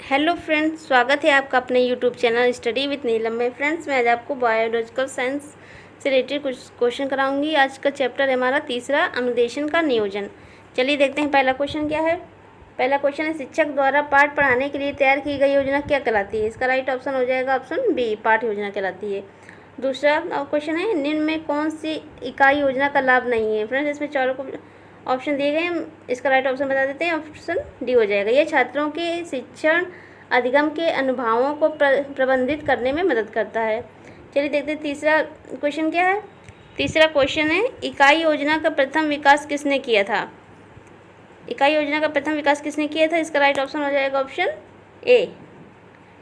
Hello friends, स्वागत है आपका अपने यूट्यूब चैनल स्टडी विद नीलम में। फ्रेंड्स, मैं आज आपको बायोलॉजिकल साइंस से रिलेटेड कुछ क्वेश्चन कराऊंगी। आज का चैप्टर है हमारा तीसरा, अनुदेशन का नियोजन। चलिए देखते हैं पहला क्वेश्चन क्या है। पहला क्वेश्चन है, शिक्षक द्वारा पाठ पढ़ाने के लिए तैयार की गई योजना क्या कहलाती है? इसका राइट ऑप्शन हो जाएगा ऑप्शन बी, पाठ योजना कहलाती है। दूसरा क्वेश्चन है, निम्न में कौन सी इकाई योजना का लाभ नहीं है? फ्रेंड्स, इसमें चारों को ऑप्शन दिए गए हैं, इसका राइट ऑप्शन बता देते हैं, ऑप्शन डी हो जाएगा। ये छात्रों के शिक्षण अधिगम के अनुभवों को प्रबंधित करने में मदद करता है। चलिए देखते हैं तीसरा क्वेश्चन क्या है। तीसरा क्वेश्चन है, इकाई योजना का प्रथम विकास किसने किया था? इकाई योजना का प्रथम विकास किसने किया था? इसका राइट ऑप्शन हो जाएगा ऑप्शन ए,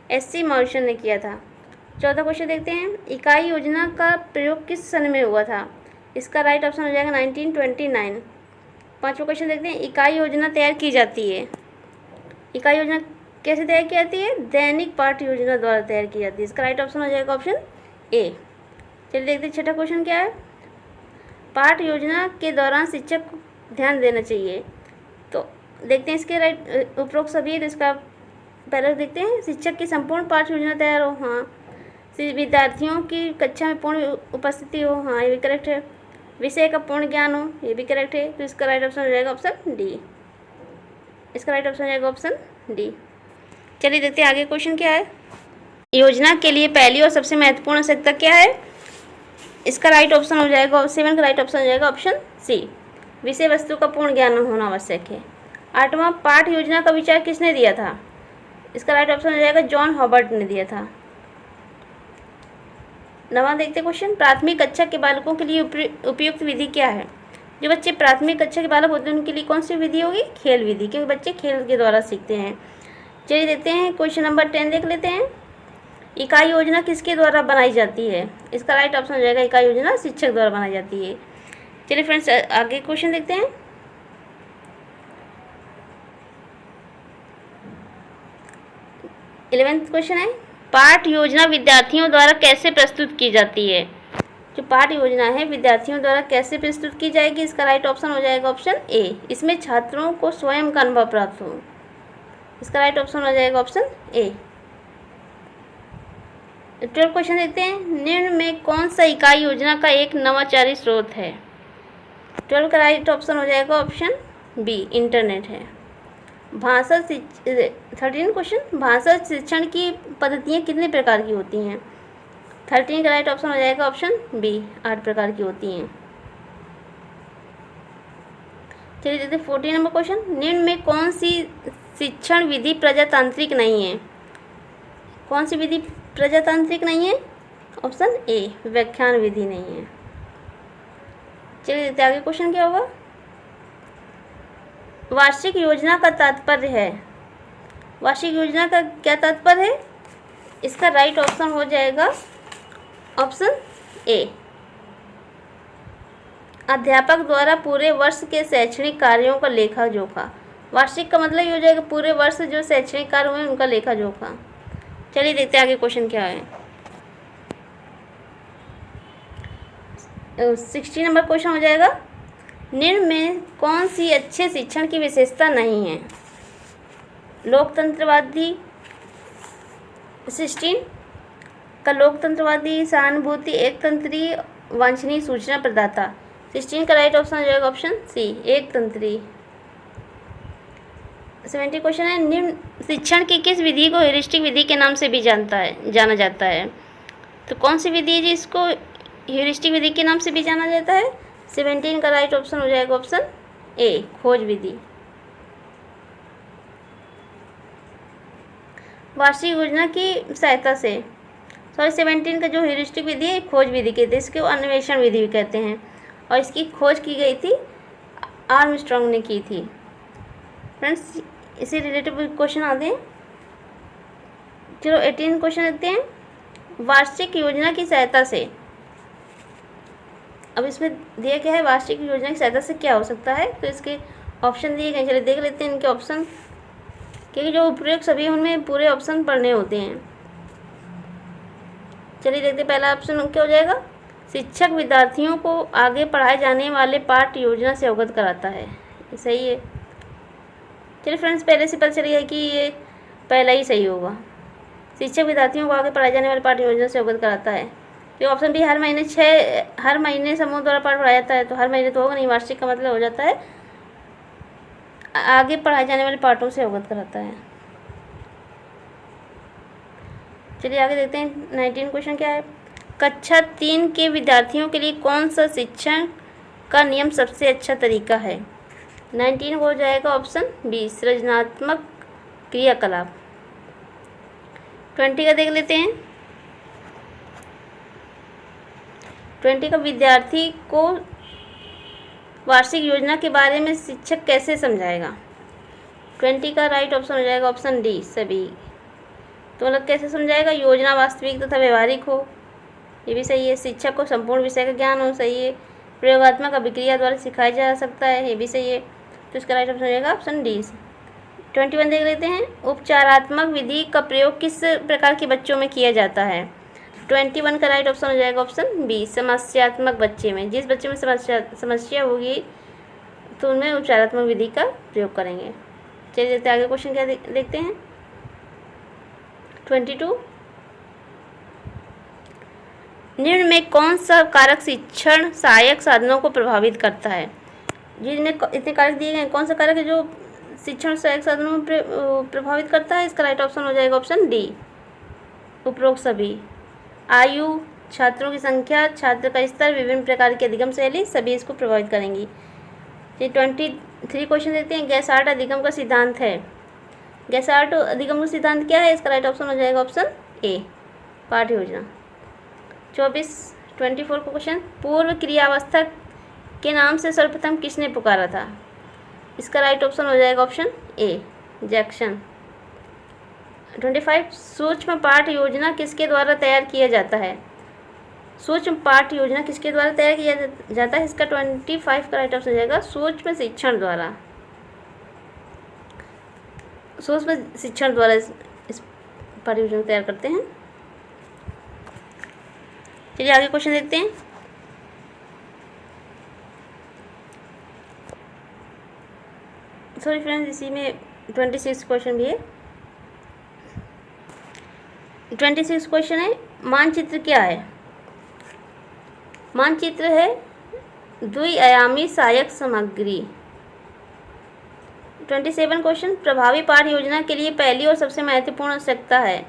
एस.सी. मॉरिसन ने किया था। चौथा क्वेश्चन देखते हैं, इकाई योजना का प्रयोग किस सन में हुआ था? इसका राइट ऑप्शन हो जाएगा 1929। पांचवा क्वेश्चन देखते हैं, इकाई योजना तैयार की जाती है। इकाई योजना कैसे तैयार की जाती है? दैनिक पाठ योजना द्वारा तैयार की जाती है। इसका राइट ऑप्शन हो जाएगा ऑप्शन ए। चलिए देखते हैं छठा क्वेश्चन क्या है। पाठ योजना के दौरान शिक्षक को ध्यान देना चाहिए। तो देखते हैं इसके राइट उपरोक्त सभी, तो इसका पहले देखते हैं, शिक्षक की संपूर्ण पाठ योजना तैयार हो, हाँ। विद्यार्थियों की कक्षा में पूर्ण उपस्थिति हो, हाँ ये भी करेक्ट है। विषय का पूर्ण ज्ञान हो, ये भी करेक्ट है। तो इसका राइट ऑप्शन हो जाएगा ऑप्शन डी। इसका राइट ऑप्शन हो जाएगा ऑप्शन डी। चलिए देखते हैं आगे क्वेश्चन क्या है। योजना के लिए पहली और सबसे महत्वपूर्ण आवश्यकता क्या है? इसका राइट ऑप्शन हो जाएगा 7 का राइट ऑप्शन हो जाएगा ऑप्शन सी, विषय वस्तु का पूर्ण ज्ञान होना आवश्यक है। आठवां, पाठ योजना का विचार किसने दिया था? इसका राइट ऑप्शन हो जाएगा जॉन हॉबर्ट ने दिया था। नवा देखते क्वेश्चन, प्राथमिक कक्षा के बालकों के लिए उपयुक्त विधि क्या है? जो बच्चे प्राथमिक कक्षा के बालक होते हैं उनके लिए कौन सी विधि होगी? खेल विधि, क्योंकि बच्चे खेल के द्वारा सीखते हैं। चलिए देखते हैं क्वेश्चन नंबर 10 देख लेते हैं। इकाई योजना किसके द्वारा बनाई जाती है? इसका राइट ऑप्शन हो जाएगा इकाई योजना शिक्षक द्वारा बनाई जाती है। चलिए फ्रेंड्स आगे क्वेश्चन देखते हैं। इलेवेंथ क्वेश्चन है, पाठ योजना विद्यार्थियों द्वारा कैसे प्रस्तुत की जाती है? जो पाठ योजना है विद्यार्थियों द्वारा कैसे प्रस्तुत की जाएगी? इसका राइट ऑप्शन हो जाएगा ऑप्शन ए, इसमें छात्रों को स्वयं का अनुभव प्राप्त हो। इसका राइट ऑप्शन हो जाएगा ऑप्शन ए। 12 क्वेश्चन देखते हैं, निम्न में कौन सा इकाई योजना का एक नवाचारी स्रोत है? 12 का राइट ऑप्शन हो जाएगा ऑप्शन बी, इंटरनेट है। 13 क्वेश्चन, भाषा शिक्षण की पद्धतियाँ कितने प्रकार की होती हैं? 13 का राइट ऑप्शन हो जाएगा ऑप्शन बी, 8 प्रकार की होती हैं। चलिए देखते हैं 14 नंबर क्वेश्चन, निम्न में कौन सी शिक्षण विधि प्रजातांत्रिक नहीं है? कौन सी विधि प्रजातांत्रिक नहीं है? ऑप्शन ए, व्याख्यान विधि नहीं है। चलिए देखते आगे क्वेश्चन क्या होगा। वार्षिक योजना का तात्पर्य है। वार्षिक योजना का क्या तात्पर्य है? इसका राइट ऑप्शन हो जाएगा ऑप्शन ए, अध्यापक द्वारा पूरे वर्ष के शैक्षणिक कार्यों का लेखा जोखा। वार्षिक का मतलब ये हो जाएगा पूरे वर्ष जो शैक्षणिक कार्य हुए उनका लेखा जोखा। चलिए देखते हैं आगे क्वेश्चन क्या है। 16 नंबर क्वेश्चन हो जाएगा, निम्न में कौन सी अच्छे शिक्षण की विशेषता नहीं है? लोकतंत्रवादी 16 का लोकतंत्रवादी, सहानुभूति, एकतंत्री, वांछनीय सूचना प्रदाता। 16 का राइट ऑप्शन हो जाएगा ऑप्शन सी, एकतंत्री। 70 क्वेश्चन है, निम्न शिक्षण की किस विधि को ह्यूरिस्टिक विधि के नाम से भी जाना जाता है? तो कौन सी विधि है जिसको ह्यूरिस्टिक विधि के नाम से भी जाना जाता है? 17 का राइट ऑप्शन हो जाएगा ऑप्शन ए, खोज विधि। वार्षिक योजना की सहायता से 17 का जो ह्यूरिस्टिक विधि है खोज विधि कहते हैं, इसको अन्वेषण विधि भी कहते हैं, और इसकी खोज की गई थी आर्मस्ट्रॉन्ग ने की थी। फ्रेंड्स इसी रिलेटेड क्वेश्चन आते हैं। चलो 18 क्वेश्चन देखते हैं, वार्षिक योजना की सहायता से। अब इसमें दिया क्या है, वार्षिक योजना की सहायता से क्या हो सकता है? तो इसके ऑप्शन दिए गए, चलिए देख लेते हैं इनके ऑप्शन, क्योंकि जो उपयुक्त सभी उनमें पूरे ऑप्शन पढ़ने होते हैं। चलिए देखते हैं पहला ऑप्शन क्या हो जाएगा, शिक्षक विद्यार्थियों को आगे पढ़ाए जाने वाले पाठ योजना से अवगत कराता है। ये सही है। चलिए फ्रेंड्स, पहले से पता चल गया कि ये पहला ही सही होगा। शिक्षक विद्यार्थियों को आगे पढ़ाई जाने वाले पाठ योजना से अवगत कराता है। तो ऑप्शन बी हर महीने समूह द्वारा पाठ पढ़ाया जाता है, तो हर महीने तो होगा नहीं, वार्षिक का मतलब हो जाता है आगे पढ़ाए जाने वाले पाठों से अवगत कराता है। चलिए आगे देखते हैं 19 क्वेश्चन क्या है। कक्षा 3 के विद्यार्थियों के लिए कौन सा शिक्षण का नियम सबसे अच्छा तरीका है? 19 हो जाएगा ऑप्शन बी सृजनात्मक क्रियाकलाप। 20 का देख लेते हैं। 20 का विद्यार्थी को वार्षिक योजना के बारे में शिक्षक कैसे समझाएगा? 20 का राइट ऑप्शन हो जाएगा ऑप्शन डी सभी। तो मतलब कैसे समझाएगा? योजना वास्तविक तथा व्यवहारिक हो, ये भी सही है। शिक्षक को संपूर्ण विषय का ज्ञान हो, सही है। प्रयोगात्मक अभिक्रिया द्वारा सिखाया जा सकता है, ये भी सही है। तो इसका राइट ऑप्शन हो जाएगा ऑप्शन डी। 21 देख लेते हैं। उपचारात्मक विधि का प्रयोग किस प्रकार के बच्चों में किया जाता है? 21 का राइट ऑप्शन हो जाएगा ऑप्शन बी समस्यात्मक बच्चे में। जिस बच्चे में समस्या होगी तो उनमें उपचारात्मक विधि का प्रयोग करेंगे। चलिए देखते आगे क्वेश्चन क्या देखते हैं। 22 निम्न में कौन सा कारक शिक्षण सहायक साधनों को प्रभावित करता है? जिनमें इतने कारक दिए गए, कौन सा कारक है जो शिक्षण सहायक साधनों में प्रभावित करता है? इसका राइट ऑप्शन हो जाएगा ऑप्शन डी उपरोक्त सभी। आयु, छात्रों की संख्या, छात्र का स्तर, विभिन्न प्रकार की अधिगम शैली, सभी इसको प्रभावित करेंगी। ये 23 क्वेश्चन देते हैं। गैसार्ड अधिगम का सिद्धांत है। गैसार्ड अधिगम का सिद्धांत क्या है? इसका राइट ऑप्शन हो जाएगा ऑप्शन ए पाठ योजना। 24 को क्वेश्चन। पूर्व क्रियावस्था के नाम से सर्वप्रथम किसने पुकारा था? इसका राइट ऑप्शन हो जाएगा ऑप्शन ए जैक्सन। 25 सूक्ष्म पाठ योजना किसके द्वारा तैयार किया जाता है? सूक्ष्म पाठ योजना किसके द्वारा तैयार किया जाता है? इसका 25 का राइट ऑप्शन हो जाएगा सूक्ष्म शिक्षण द्वारा। सूक्ष्म शिक्षण द्वारा इस पाठ योजना तैयार करते हैं। चलिए आगे क्वेश्चन देखते हैं। सॉरी फ्रेंड्स, इसी में 26 क्वेश्चन भी है। 26 क्वेश्चन है। मानचित्र क्या है? मानचित्र है द्विआयामी सहायक सामग्री। 27 क्वेश्चन। प्रभावी पाठ योजना के लिए पहली और सबसे महत्वपूर्ण आवश्यकता है।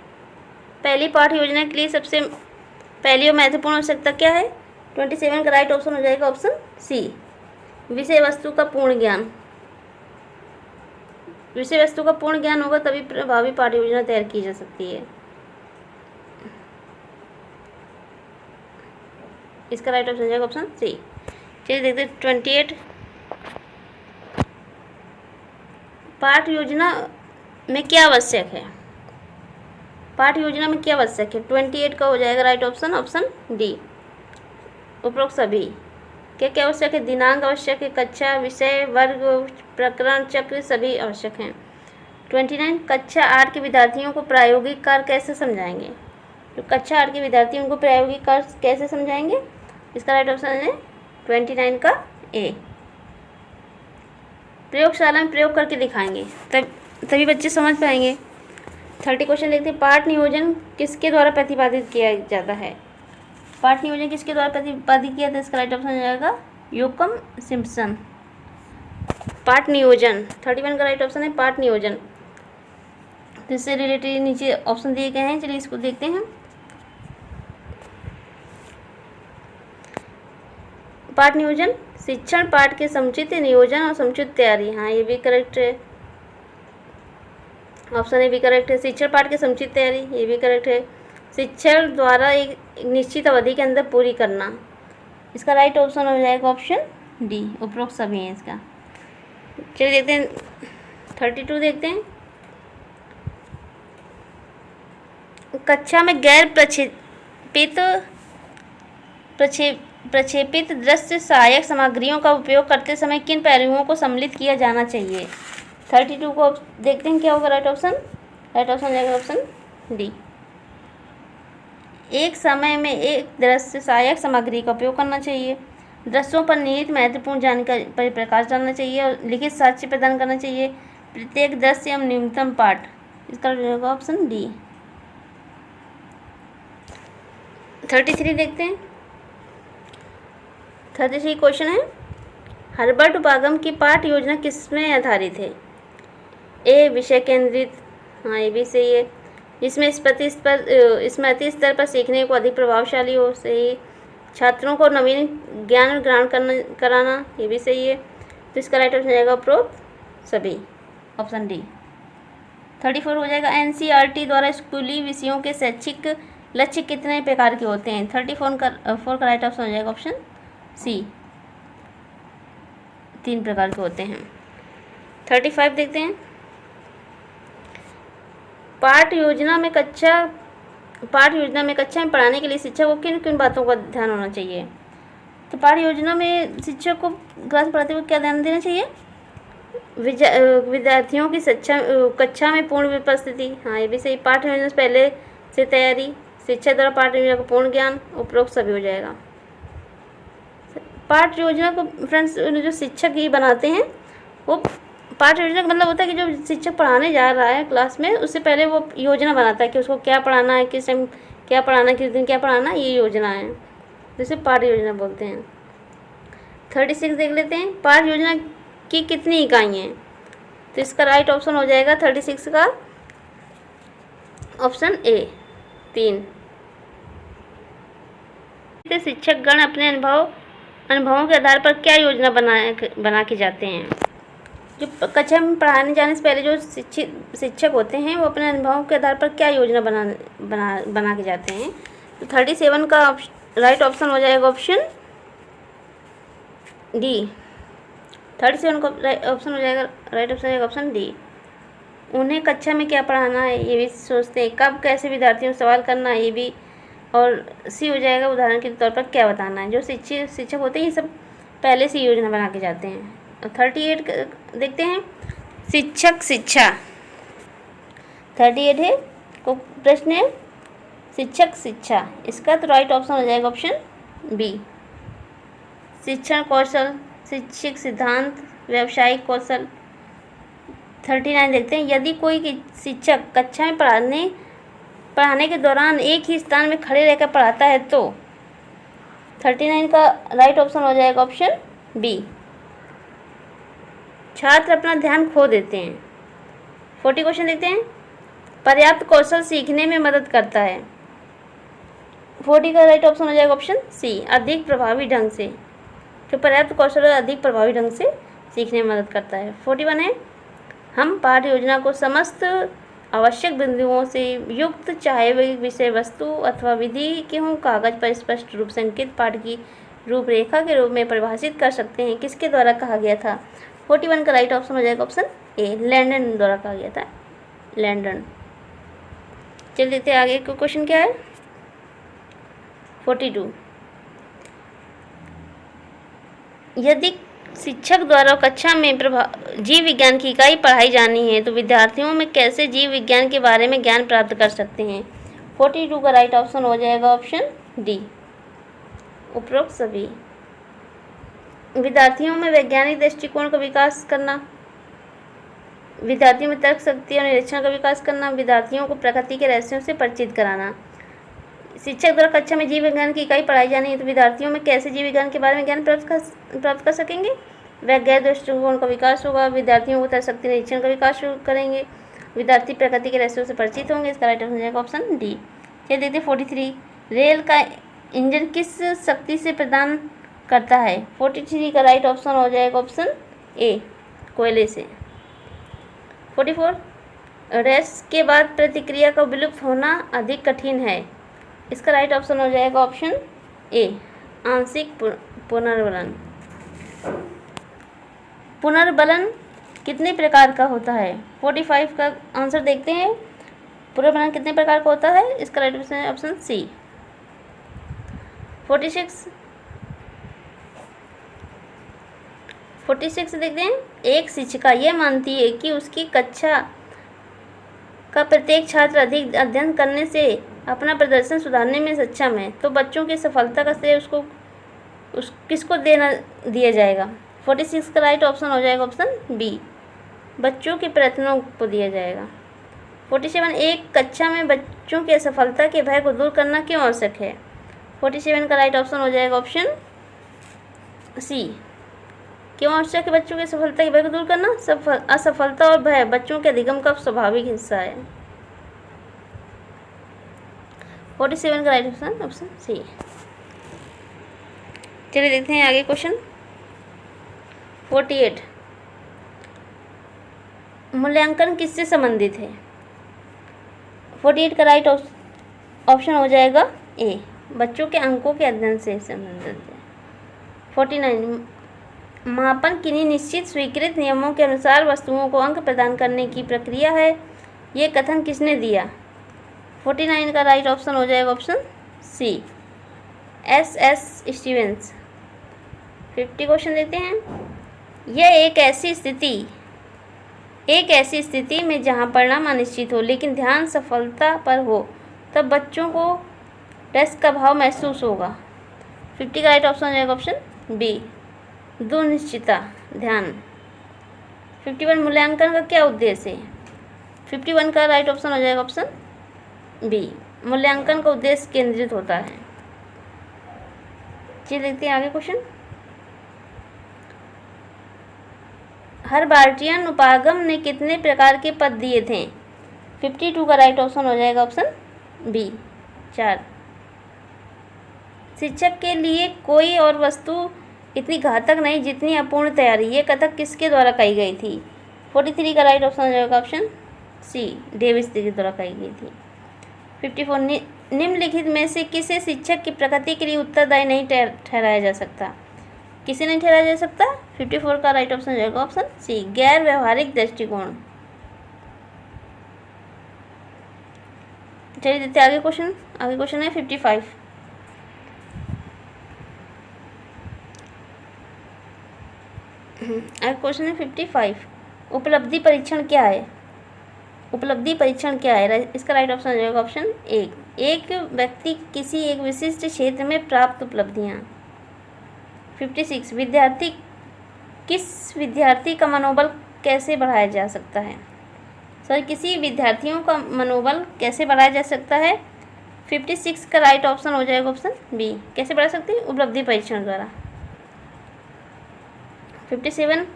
पहली पाठ योजना के लिए सबसे पहली और महत्वपूर्ण आवश्यकता क्या है? 27 का राइट ऑप्शन हो जाएगा ऑप्शन सी विषय वस्तु का पूर्ण ज्ञान। विषय वस्तु का पूर्ण ज्ञान होगा तभी प्रभावी पाठ योजना तैयार की जा सकती है। इसका राइट ऑप्शन हो जाएगा ऑप्शन सी। चलिए देखते हैं 28। पाठ योजना में क्या आवश्यक है? पाठ योजना में क्या आवश्यक है? 28 का हो जाएगा राइट ऑप्शन ऑप्शन डी उपरोक्त सभी। क्या क्या आवश्यक है? दिनांक आवश्यक है, कक्षा, विषय, वर्ग, प्रकरण, चक्र सभी आवश्यक हैं। 29 कक्षा 8 के विद्यार्थियों को प्रायोगिक कार्य कैसे समझाएंगे? तो कक्षा 8 के विद्यार्थियों को प्रायोगिक कार्य कैसे समझाएंगे? इसका राइट ऑप्शन है 29 का ए प्रयोगशाला में प्रयोग करके दिखाएंगे, तभी बच्चे समझ पाएंगे। 30 क्वेश्चन देखते हैं। पाठ नियोजन किसके द्वारा प्रतिपादित किया जाता है? पाठ नियोजन किसके द्वारा प्रतिपादित किया जाता है? इसका राइट ऑप्शन हो जाएगा योकम सिम्पसन। पाठ नियोजन 31 का राइट ऑप्शन है पाठ नियोजन। तो इससे रिलेटेड नीचे ऑप्शन दिए गए हैं, चलिए इसको देखते हैं। पाठ नियोजन शिक्षण पाठ के समुचित नियोजन और समुचित तैयारी। हाँ, ये भी करेक्ट है, ऑप्शन ए भी करेक्ट है। शिक्षण पाठ की समुचित तैयारी, ये भी करेक्ट है। शिक्षण द्वारा एक निश्चित अवधि के अंदर पूरी करना, इसका राइट ऑप्शन हो जाएगा ऑप्शन डी उपरोक्त सभी हैं इसका। चलिए देखते हैं 32 देखते हैं। कक्षा में गैर प्रक्षेपित दृश्य सहायक सामग्रियों का उपयोग करते समय किन पहलुओं को सम्मिलित किया जाना चाहिए? 32 को देखते हैं क्या होगा राइट ऑप्शन। राइट ऑप्शन हो जाएगा ऑप्शन डी। एक समय में एक दृश्य सहायक सामग्री का उपयोग करना चाहिए। दृश्यों पर निहित महत्वपूर्ण जानकारी पर प्रकाश डालना चाहिए और लिखित साक्ष्य प्रदान करना चाहिए। प्रत्येक दृश्य एवं न्यूनतम पाठ, इसका हो जाएगा ऑप्शन डी। 33 देखते हैं। 33 क्वेश्चन है, हर्बर्ट उपागम की पाठ योजना किसमें आधारित है? ए विषय केंद्रित, हाँ ये भी सही है। जिसमें स्मृति स्तर पर सीखने को अधिक प्रभावशाली हो, सही। छात्रों को नवीन ज्ञान ग्रहण कराना, ये भी सही है। तो इसका राइट ऑप्शन हो जाएगा उपरोक्त सभी, ऑप्शन डी। 34 हो जाएगा, एनसीईआरटी द्वारा स्कूली विषयों के शैक्षिक लक्ष्य कितने प्रकार के होते हैं? 34 का राइट ऑप्शन हो जाएगा ऑप्शन सी, 3 प्रकार के होते हैं। 35 देखते हैं, पाठ योजना में कक्षा में पढ़ाने के लिए शिक्षक को किन किन बातों का ध्यान होना चाहिए? तो पाठ योजना में शिक्षक को क्लास पढ़ाते हुए क्या ध्यान देना चाहिए? विद्यार्थियों की कक्षा में पूर्ण उपस्थिति, हाँ ये भी सही। पाठ योजना से पहले से तैयारी, शिक्षक द्वारा पाठ योजना का पूर्ण ज्ञान, उपरोक्त सभी हो जाएगा। पाठ योजना को फ्रेंड्स जो शिक्षक ही बनाते हैं, वो पाठ योजना का मतलब होता है कि जो शिक्षक पढ़ाने जा रहा है क्लास में, उससे पहले वो योजना बनाता है कि उसको क्या पढ़ाना है, किस टाइम क्या पढ़ाना है, किस दिन क्या पढ़ाना है, ये योजना है, जिसे पाठ योजना बोलते हैं। 36 देख लेते हैं, पाठ योजना की कितनी इकाइयाँ हैं? तो इसका राइट ऑप्शन हो जाएगा 36 का ऑप्शन ए, 3। शिक्षक गण अपने अनुभवों के आधार पर क्या योजना बना के जाते हैं? जो कक्षा में पढ़ाने जाने से पहले जो शिक्षक होते हैं, वो अपने अनुभवों के आधार पर क्या योजना बना के जाते हैं? तो 37 का राइट ऑप्शन हो जाएगा ऑप्शन डी। 37 का ऑप्शन हो जाएगा राइट ऑप्शन हो जाएगा ऑप्शन डी। उन्हें कक्षा में क्या पढ़ाना है, ये भी सोचते हैं। कब कैसे विद्यार्थियों से सवाल करना है, ये भी। और सी हो जाएगा उदाहरण के तौर पर क्या बताना है। जो शिक्षक होते हैं, ये सब पहले से योजना बना के जाते हैं। 38 देखते हैं, शिक्षक शिक्षा। 38 है को प्रश्न है शिक्षक शिक्षा, इसका तो राइट ऑप्शन हो जाएगा ऑप्शन बी, शिक्षण कौशल, शैक्षिक सिद्धांत, व्यावसायिक कौशल। 39 देखते हैं, यदि कोई शिक्षक कक्षा में पढ़ाने के दौरान एक ही स्थान में खड़े रहकर पढ़ाता है तो 39 का राइट ऑप्शन हो जाएगा ऑप्शन बी, छात्र अपना ध्यान खो देते हैं। 40 क्वेश्चन देखते हैं, पर्याप्त कौशल सीखने में मदद करता है। 40 का राइट ऑप्शन हो जाएगा ऑप्शन सी, अधिक प्रभावी ढंग से। जो पर्याप्त कौशल अधिक प्रभावी ढंग से सीखने में मदद करता है। 41 है, हम पाठ योजना को समस्त आवश्यक बिंदुओं से युक्त, चाहे वे विषय वस्तु अथवा विधि के हों, कागज पर स्पष्ट रूप से अंकित पाठ की रूपरेखा के रूप में परिभाषित कर सकते हैं। किसके द्वारा कहा गया था? 41 का राइट ऑप्शन हो जाएगा ऑप्शन ए, लैंडन द्वारा कहा गया था, लैंडन। चलिए देखते हैं आगे का क्वेश्चन क्या है। 42, यदि शिक्षक द्वारा कक्षा में जीव विज्ञान की इकाई पढ़ाई जानी है तो विद्यार्थियों में कैसे जीव विज्ञान के बारे में ज्ञान प्राप्त कर सकते हैं? 42 का राइट ऑप्शन हो जाएगा ऑप्शन डी, उपरोक्त सभी। विद्यार्थियों में वैज्ञानिक दृष्टिकोण का विकास करना, विद्यार्थियों में तर्क शक्ति और निरीक्षण का विकास करना, विद्यार्थियों को प्रकृति के रहस्यों से परिचित कराना। शिक्षक द्वारा कक्षा में जीव विज्ञान की इकाई पढ़ाई जानी है तो विद्यार्थियों में कैसे जीव विज्ञान के बारे में ज्ञान प्राप्त कर सकेंगे? वैज्ञानिक दृष्टिकोण का विकास होगा, विद्यार्थियों को तर्क शक्ति निरीक्षण का विकास करेंगे, विद्यार्थी प्रकृति के रहस्यों से परिचित होंगे। इसका राइट हो जाएगा ऑप्शन डी। चलिए देखते हैं 43, रेल का इंजन किस शक्ति से प्रदान करता है? 43 का राइट ऑप्शन हो जाएगा ऑप्शन ए, कोयले से। 44, रेस्ट के बाद प्रतिक्रिया का विलुप्त होना अधिक कठिन है। इसका राइट ऑप्शन हो जाएगा ऑप्शन ए, आंशिक पुनर्बलन। पुनर्बलन कितने प्रकार का होता है? 45 का आंसर देखते हैं, पुनर्बलन कितने प्रकार का होता है? इसका राइट ऑप्शन है ऑप्शन सी। 46 देखते हैं, एक शिक्षिका यह मानती है कि उसकी कक्षा का प्रत्येक छात्र अधिक अध्ययन करने से अपना प्रदर्शन सुधारने में सक्षम है, तो बच्चों की सफलता का श्रेय किसको दिया जाएगा? 46 का राइट ऑप्शन हो जाएगा ऑप्शन बी, बच्चों के प्रयत्नों को दिया जाएगा। 47 एक कक्षा में बच्चों की असफलता के भय को दूर करना क्यों आवश्यक है? 47 का राइट ऑप्शन हो जाएगा ऑप्शन सी। क्यों आवश्यक है बच्चों की असफलता के भय को दूर करना? असफलता और भय बच्चों के अधिगम का स्वाभाविक हिस्सा है। 47 का राइट ऑप्शन ऑप्शन सी। चलिए देखते हैं आगे क्वेश्चन। 48 मूल्यांकन किससे संबंधित है? 48 का राइट ऑप्शन हो जाएगा ए, बच्चों के अंकों के अध्ययन से संबंधित है। 49 मापन किन्हीं निश्चित स्वीकृत नियमों के अनुसार वस्तुओं को अंक प्रदान करने की प्रक्रिया है, ये कथन किसने दिया? 49 का राइट ऑप्शन हो जाएगा option C, S Stevens. 50 question देते हैं। यह एक ऐसी स्थिति में जहां परिणाम अनिश्चित हो लेकिन ध्यान सफलता पर हो, तब बच्चों को रस का भाव महसूस होगा। 50 का राइट ऑप्शन हो जाएगा ऑप्शन बी, दुनिश्चितता ध्यान। 51 मूल्यांकन का क्या उद्देश्य है? 51 का राइट ऑप्शन हो जाएगा ऑप्शन बी, मूल्यांकन का उद्देश्य केंद्रित होता है। चलिए देखते हैं आगे क्वेश्चन। हर्बार्टियन उपागम ने कितने प्रकार के पद दिए थे? 52 का राइट ऑप्शन हो जाएगा ऑप्शन बी, 4। शिक्षक के लिए कोई और वस्तु इतनी घातक नहीं जितनी अपूर्ण तैयारी, ये कथक किसके द्वारा कही गई थी? 43 का राइट ऑप्शन हो जाएगा ऑप्शन सी, डेविस के द्वारा कही गई थी। 54 निम्नलिखित में से किसे शिक्षक की प्रकृति के लिए उत्तरदायी नहीं ठहराया जा सकता? किसे नहीं ठहराया जा सकता? 54 का राइट ऑप्शन हो जाएगा ऑप्शन सी, गैर व्यवहारिक दृष्टिकोण। चलिए देखते हैं आगे क्वेश्चन। आगे क्वेश्चन है 55। क्वेश्चन है 55। उपलब्धि परीक्षण क्या है? उपलब्धि परीक्षण क्या है? इसका राइट ऑप्शन हो जाएगा ऑप्शन एक व्यक्ति किसी एक विशिष्ट क्षेत्र में प्राप्त उपलब्धियां। 56 किस विद्यार्थी का मनोबल कैसे बढ़ाया जा सकता है? किसी विद्यार्थियों का मनोबल कैसे बढ़ाया जा सकता है? 56 का राइट ऑप्शन हो जाएगा ऑप्शन बी, कैसे बढ़ा सकते हैं? उपलब्धि परीक्षण द्वारा। 57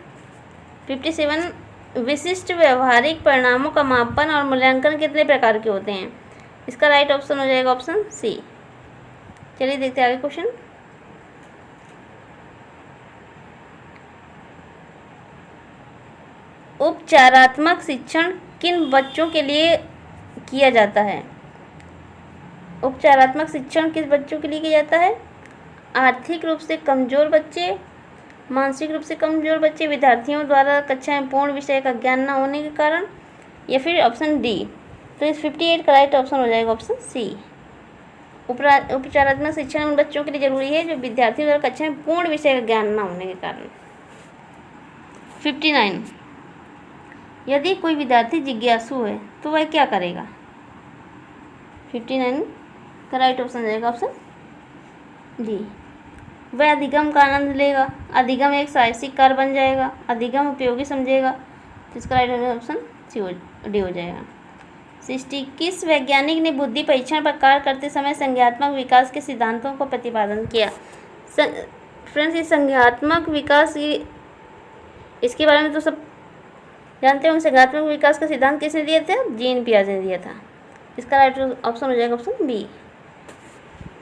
विशिष्ट व्यवहारिक परिणामों का मापन और मूल्यांकन कितने प्रकार के होते हैं? इसका राइट ऑप्शन हो जाएगा ऑप्शन सी। चलिए देखते हैं आगे क्वेश्चन। उपचारात्मक शिक्षण किन बच्चों के लिए किया जाता है? उपचारात्मक शिक्षण किस बच्चों के लिए किया जाता है? आर्थिक रूप से कमजोर बच्चे, मानसिक रूप से कमजोर बच्चे, विद्यार्थियों द्वारा कक्षा में पूर्ण विषय का ज्ञान न होने के कारण, या फिर ऑप्शन डी। तो इस 58 का राइट ऑप्शन हो जाएगा ऑप्शन सी। उपचारात्मक शिक्षण उन बच्चों के लिए जरूरी है जो विद्यार्थियों द्वारा कक्षा में पूर्ण विषय का ज्ञान न होने के कारण। 59 यदि कोई विद्यार्थी जिज्ञासु है तो वह क्या करेगा? 59 का राइट ऑप्शन हो जाएगा ऑप्शन डी, वह अधिगम का आनंद लेगा। अधिगम एक साहसिक कार्य बन जाएगा, अधिगम उपयोगी समझेगा। तो इसका राइट ऑप्शन डी हो जाएगा। 60 किस वैज्ञानिक ने बुद्धि परीक्षण पर कार्य करते समय संज्ञानात्मक विकास के सिद्धांतों को प्रतिपादन किया? फ्रेंड्स, ये संज्ञानात्मक विकास, ये इसके बारे में तो सब जानते हैं। संज्ञानात्मक विकास का सिद्धांत किसने दिया था? जीन पियाजे ने दिया था। इसका राइट ऑप्शन हो जाएगा ऑप्शन बी।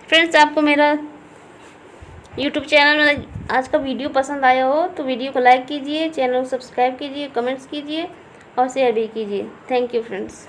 फ्रेंड्स, आपको मेरा यूट्यूब चैनल में आज का वीडियो पसंद आया हो तो वीडियो को लाइक कीजिए, चैनल को सब्सक्राइब कीजिए, कमेंट्स कीजिए और शेयर भी कीजिए। Thank you friends.